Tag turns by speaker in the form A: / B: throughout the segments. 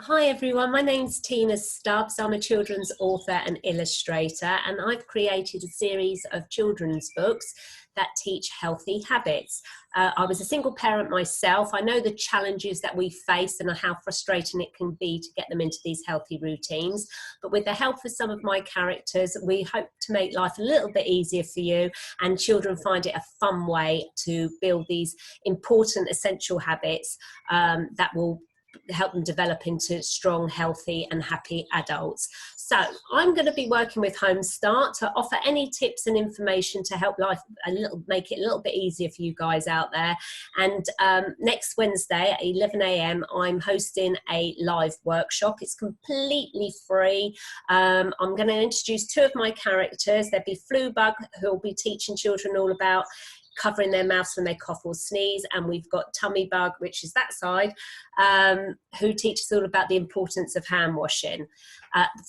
A: Hi everyone, my name's Tina Stubbs. I'm a children's author and illustrator, and I've created a series of children's books that teach healthy habits. I was a single parent myself. I know the challenges that we face and how frustrating it can be to get them into these healthy routines. But with the help of some of my characters, we hope to make life a little bit easier for you, and children find it a fun way to build these important, essential habits that will help them develop into strong, healthy and happy adults. So I'm going to be working with Homestart to offer any tips and information to help life make it a little bit easier for you guys out there. And next Wednesday at 11 a.m. I'm hosting a live workshop. It's completely free. I'm going to introduce two of my characters. There'll be Flubug, who will be teaching children all about covering their mouths when they cough or sneeze, and we've got Tummy Bug, which is that side, who teaches all about the importance of hand washing.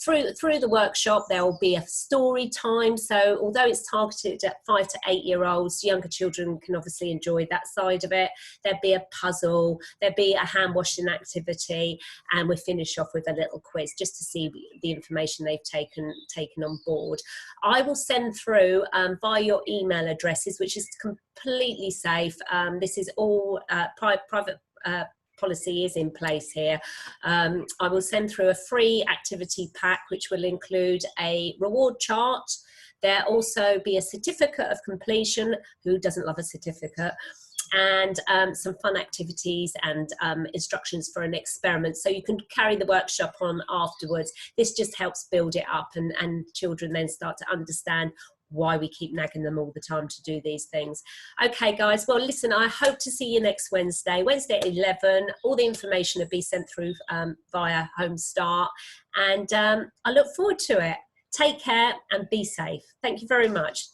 A: Through the workshop, there will be a story time. So although it's targeted at 5 to 8 year olds, younger children can obviously enjoy that side of it. There'll be a puzzle, there'll be a hand washing activity, and we'll finish off with a little quiz just to see the information they've taken on board. I will send through via your email addresses, which is completely safe. This is all private policy is in place here. I will send through a free activity pack, which will include a reward chart. There'll also be a certificate of completion. Who doesn't love a certificate? And some fun activities and instructions for an experiment, so you can carry the workshop on afterwards. This just helps build it up, and children then start to understand why we keep nagging them all the time to do these things. Okay guys, well listen, I hope to see you next Wednesday at 11. All the information will be sent through via Homestart, and I look forward to it. Take care and be safe. Thank you very much.